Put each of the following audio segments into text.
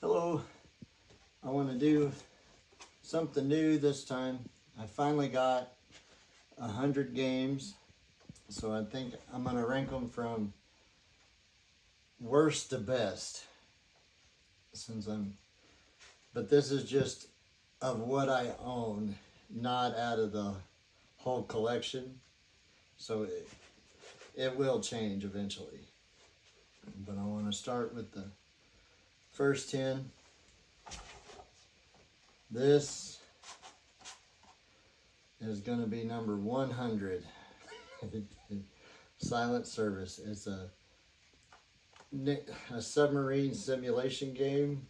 Hello, I want to do something new this time. I finally got 100 games, so I think I'm going to rank them from worst to best. But this is just of what I own, not out of the whole collection. So it will change eventually. But I want to start with the first 10. This is going to be number 100. Silent Service. It's a submarine simulation game.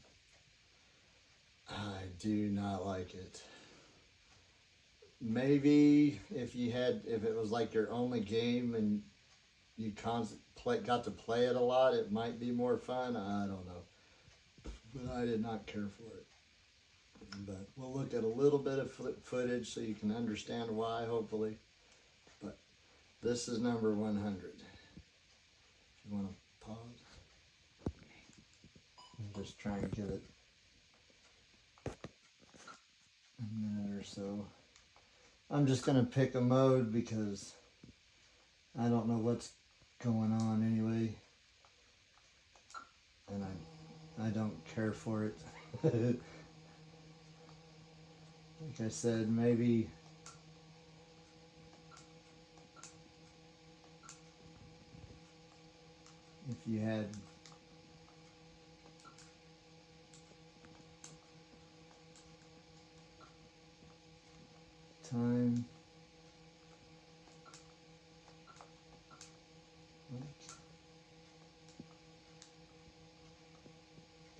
I do not like it. Maybe if it was like your only game and you got to play it a lot, it might be more fun. I don't know. But I did not care for it. But we'll look at a little bit of footage so you can understand why, hopefully. But this is number 100. If you want to pause. I'm just trying to get it a minute or so. I'm just going to pick a mode because I don't know what's going on anyway. And I don't care for it. Like I said, maybe if you had time,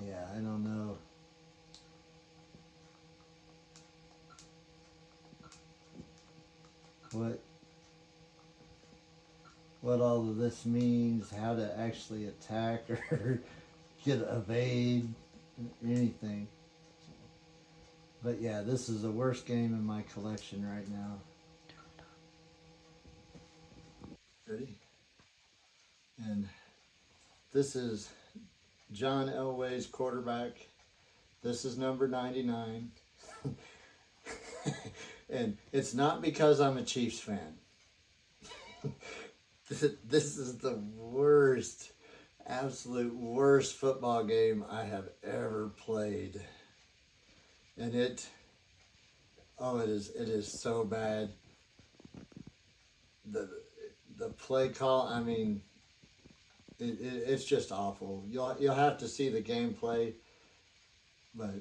yeah, I don't know. What all of this means, how to actually attack or evade, anything. But yeah, this is the worst game in my collection right now. Ready? And this is John Elway's quarterback. This is number 99. And it's not because I'm a Chiefs fan. This is the worst, absolute worst football game I have ever played. And it is so bad. The play call, I mean, it's just awful. You'll have to see the gameplay, but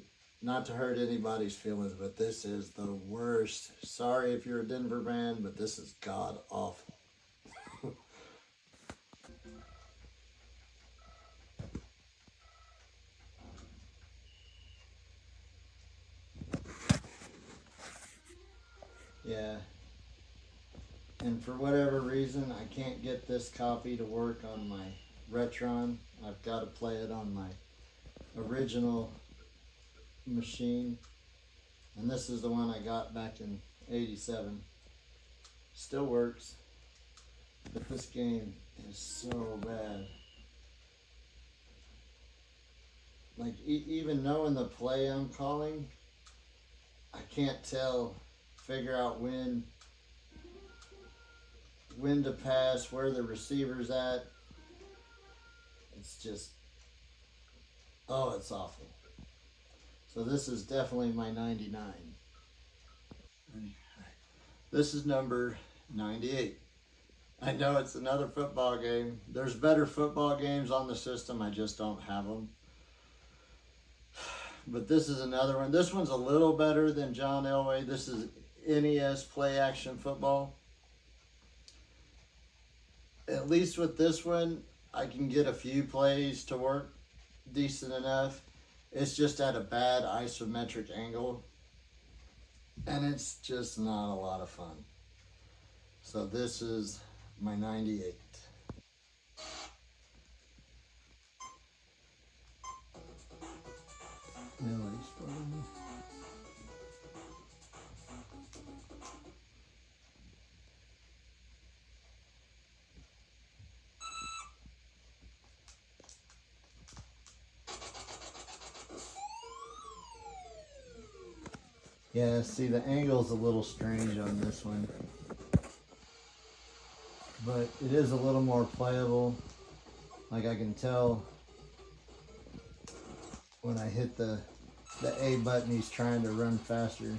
not to hurt anybody's feelings, but this is the worst. Sorry if you're a Denver fan, but this is god awful. Yeah. And for whatever reason, I can't get this copy to work on my Retron. I've got to play it on my original machine. And this is the one I got back in '87. Still works. But this game is so bad. Like, even knowing the play I'm calling, I can't figure out when to pass, where the receiver's at. It's just, it's awful. So this is definitely my 99. This is number 98. I know it's another football game. There's better football games on the system, I just don't have them. But this is another one. This one's a little better than John Elway. This is NES Play Action Football. At least with this one, I can get a few plays to work decent enough. It's just at a bad isometric angle. And it's just not a lot of fun. So this is my 98. Yeah, see, the angle's a little strange on this one, but it is a little more playable. Like I can tell when I hit the A button, he's trying to run faster.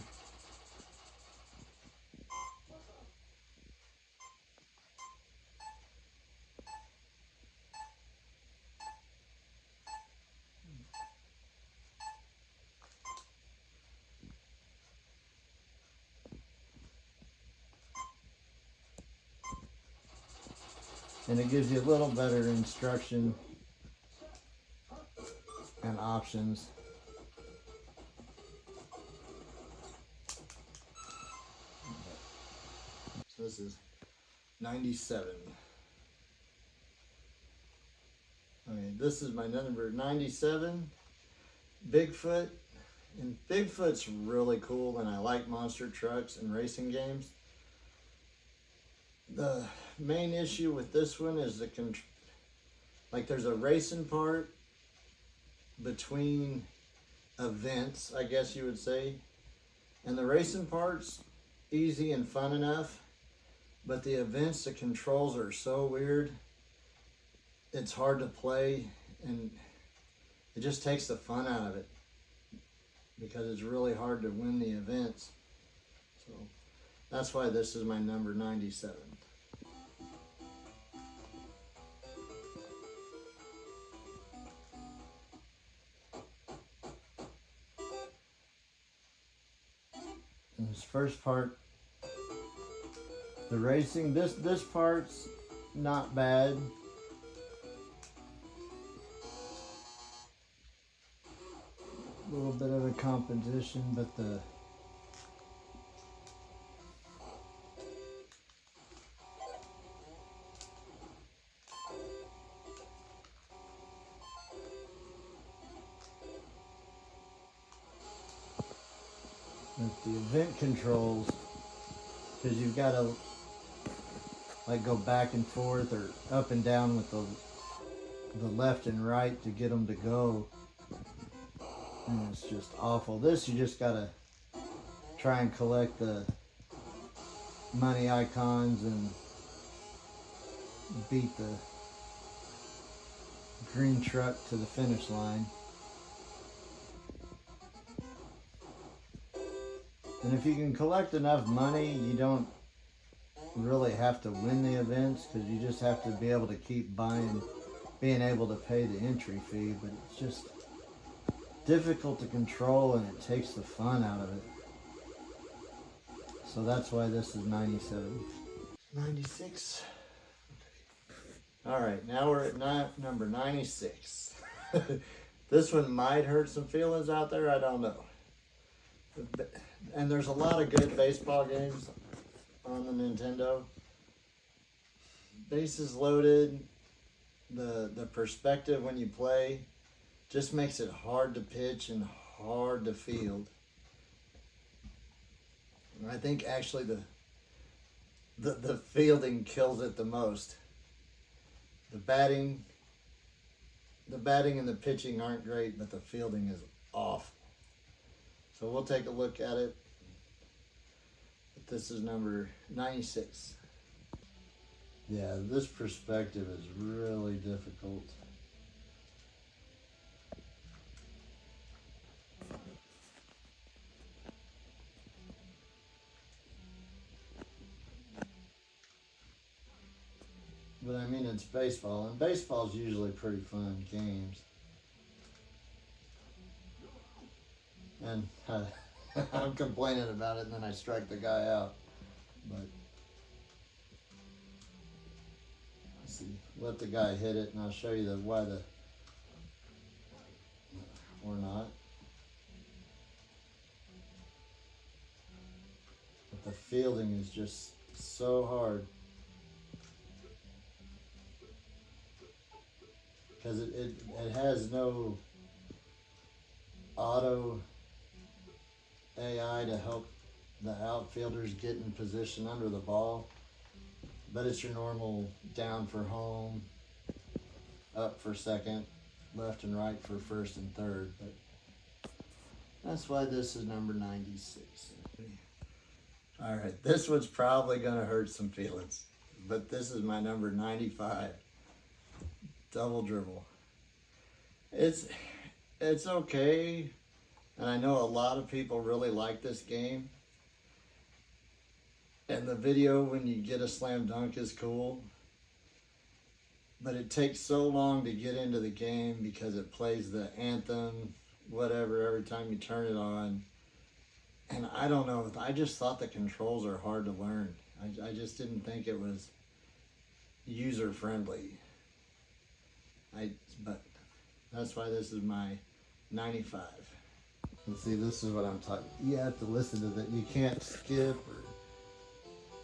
And it gives you a little better instruction and options. So this is 97. Okay, this is my number 97, Bigfoot. And Bigfoot's really cool, and I like monster trucks and racing games. The main issue with this one is like there's a racing part between events, I guess you would say. And the racing part's easy and fun enough, but the events, the controls are so weird. It's hard to play, and it just takes the fun out of it because it's really hard to win the events. So that's why this is my number 97. And this first part, the racing, this part's not bad. A little bit of a competition, but with the event controls, because you've got to like go back and forth or up and down with the left and right to get them to go, and it's just awful. This, you just gotta try and collect the money icons and beat the green truck to the finish line. And if you can collect enough money, you don't really have to win the events, because you just have to be able to keep buying, being able to pay the entry fee. But it's just difficult to control, and it takes the fun out of it. So that's why this is 97. 96. All right, now we're at number 96. This one might hurt some feelings out there, I don't know. And there's a lot of good baseball games on the Nintendo. Bases loaded, the perspective when you play just makes it hard to pitch and hard to field. And I think actually the fielding kills it the most. The batting and the pitching aren't great, but the fielding is awful. So we'll take a look at it. But this is number 96. Yeah, this perspective is really difficult. But I mean, it's baseball, and baseball's usually pretty fun games. And I'm complaining about it, and then I strike the guy out. But let's see, let the guy hit it, and I'll show you why or not. But the fielding is just so hard. Because it has no auto AI to help the outfielders get in position under the ball. But it's your normal down for home, up for second, left and right for first and third. But That's why this is number 96. All right, this one's probably gonna hurt some feelings, but this is my number 95, Double Dribble. It's okay, and I know a lot of people really like this game. And the video when you get a slam dunk is cool, but it takes so long to get into the game because it plays the anthem, whatever, every time you turn it on. And I don't know, I just thought the controls are hard to learn. I just didn't think it was user friendly. But that's why this is my 95. And see, this is what I'm talking. You have to listen to that. You can't skip or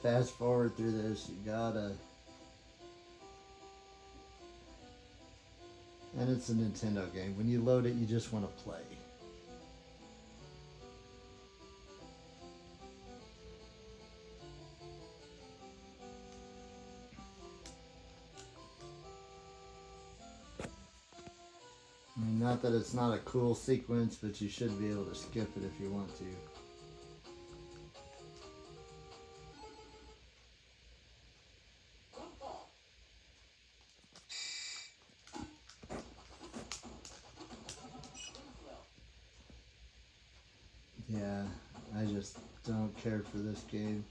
fast forward through this. You gotta. And it's a Nintendo game. When you load it, you just want to play. I mean, not that it's not a cool sequence, but you should be able to skip it if you want to. Yeah, I just don't care for this game.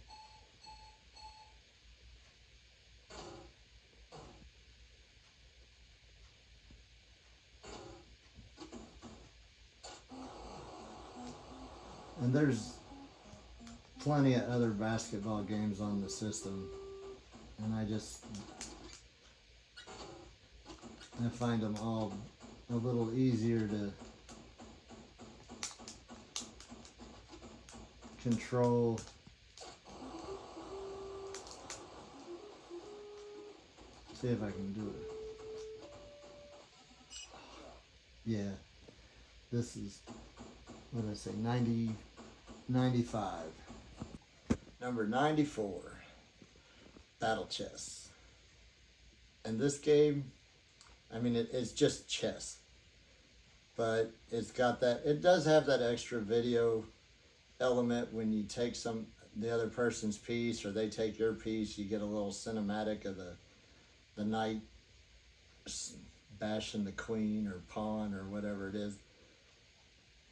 And there's plenty of other basketball games on the system, and I find them all a little easier to control. See if I can do it. Yeah, this is, what did I say, 95. Number 94, Battle Chess. And this game, I mean, it's just chess, but it's got that, it does have that extra video element when you take the other person's piece or they take your piece. You get a little cinematic of the knight bashing the queen or pawn or whatever it is.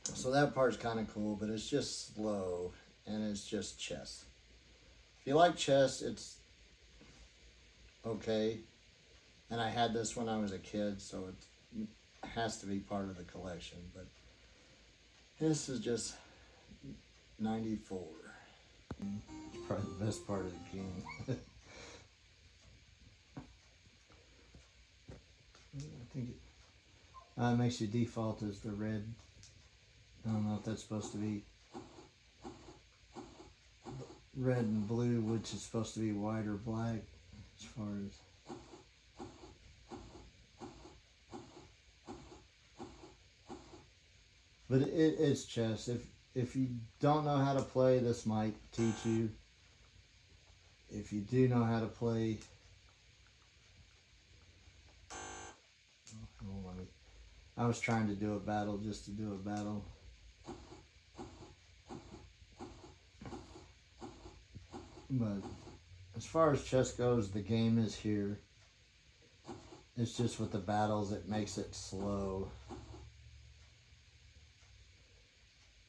So that part's kind of cool, but it's just slow and it's just chess. If you like chess, it's okay. And I had this when I was a kid, so it has to be part of the collection. But this is just 94. It's probably the best part of the game. I think it makes you default as the red. I don't know if that's supposed to be red and blue, which is supposed to be white or black, as far as. But it's chess. If you don't know how to play, this might teach you. If you do know how to play, I was trying to do a battle just to do a battle. But as far as chess goes, the game is here. It's just with the battles, it makes it slow.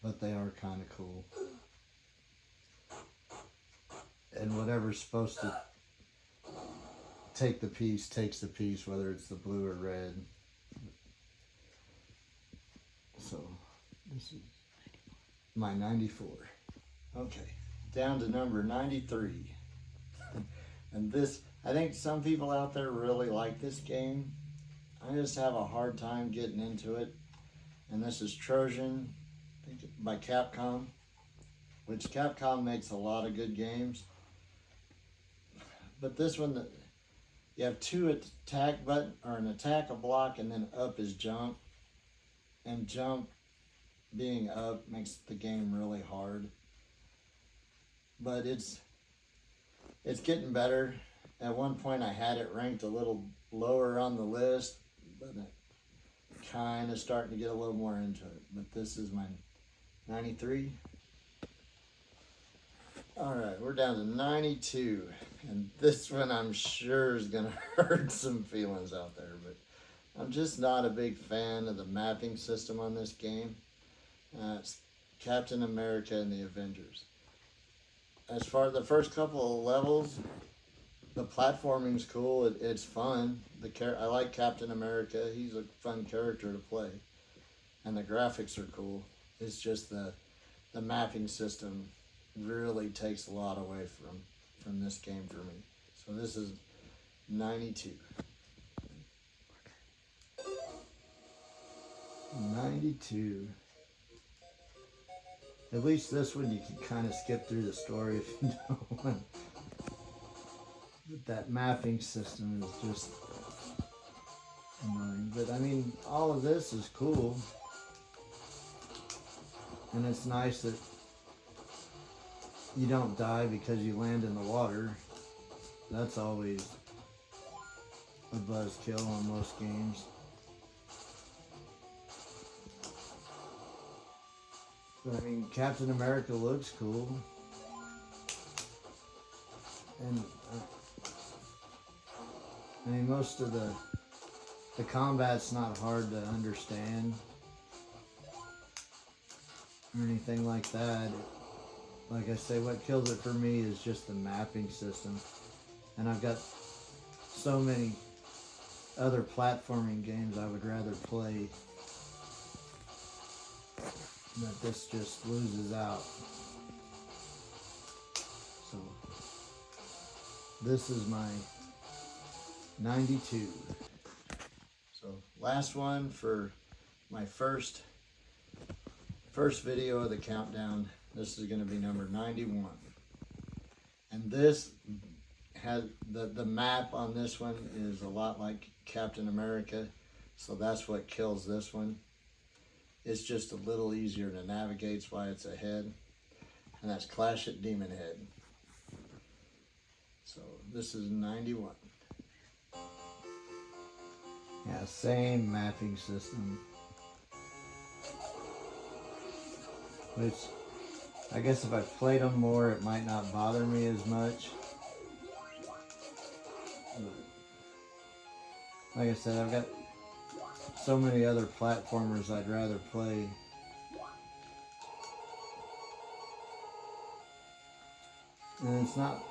But they are kind of cool. And whatever's supposed to take the piece, takes the piece, whether it's the blue or red. So, this is my 94. Okay, down to number 93. And this, I think some people out there really like this game. I just have a hard time getting into it. And this is Trojan by Capcom, which Capcom makes a lot of good games. But this one, you have two attack button, or an attack, a block, and then up is jump. And jump being up makes the game really hard. But it's getting better. At one point I had it ranked a little lower on the list, but it kind of starting to get a little more into it. But this is my 93. All right, we're down to 92. And this one I'm sure is going to hurt some feelings out there, but I'm just not a big fan of the mapping system on this game. It's Captain America and the Avengers. As far as the first couple of levels, the platforming's cool. It's fun. I like Captain America. He's a fun character to play, and the graphics are cool. It's just the mapping system really takes a lot away from this game for me. So this is 92. 92. At least this one you can kind of skip through the story if you don't want. But that mapping system is just annoying. But I mean, all of this is cool. And it's nice that you don't die because you land in the water. That's always a buzzkill on most games. But I mean, Captain America looks cool. And I mean, most of the combat's not hard to understand or anything like that. Like I say, what kills it for me is just the mapping system. And I've got so many other platforming games I would rather play that this just loses out. So this is my 92. So last one for my first video of the countdown. This is going to be number 91. And this has the map on this one is a lot like Captain America. So that's what kills this one. It's just a little easier to navigate. That's why it's ahead. And that's Clash at Demon Head. So this is 91. Yeah, same mapping system. Which, I guess if I played them more, it might not bother me as much. Like I said, I've got so many other platformers I'd rather play. And it's not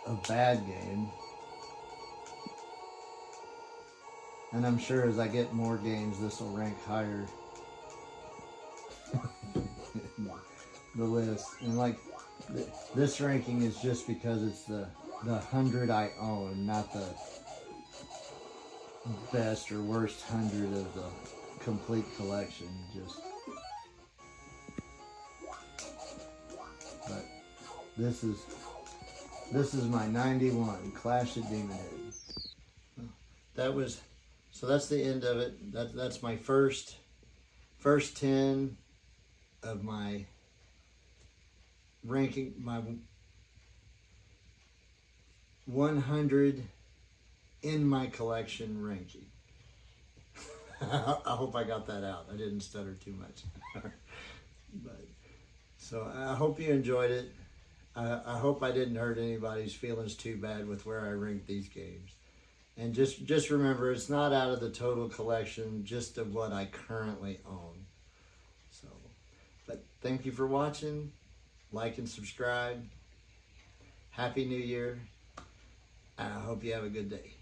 a bad game. And I'm sure as I get more games, this will rank higher. The list. And like this ranking is just because it's the 100 I own, not the best or worst 100 of the complete collection. But this is my 91 Clash at Demon Head. So that's the end of it. That's my first 10 of my ranking, my 100 in my collection ranking. I hope I got that out. I didn't stutter too much. So I hope you enjoyed it. I hope I didn't hurt anybody's feelings too bad with where I ranked these games. And just remember, it's not out of the total collection, just of what I currently own. So, but thank you for watching. Like and subscribe. Happy New Year. I hope you have a good day.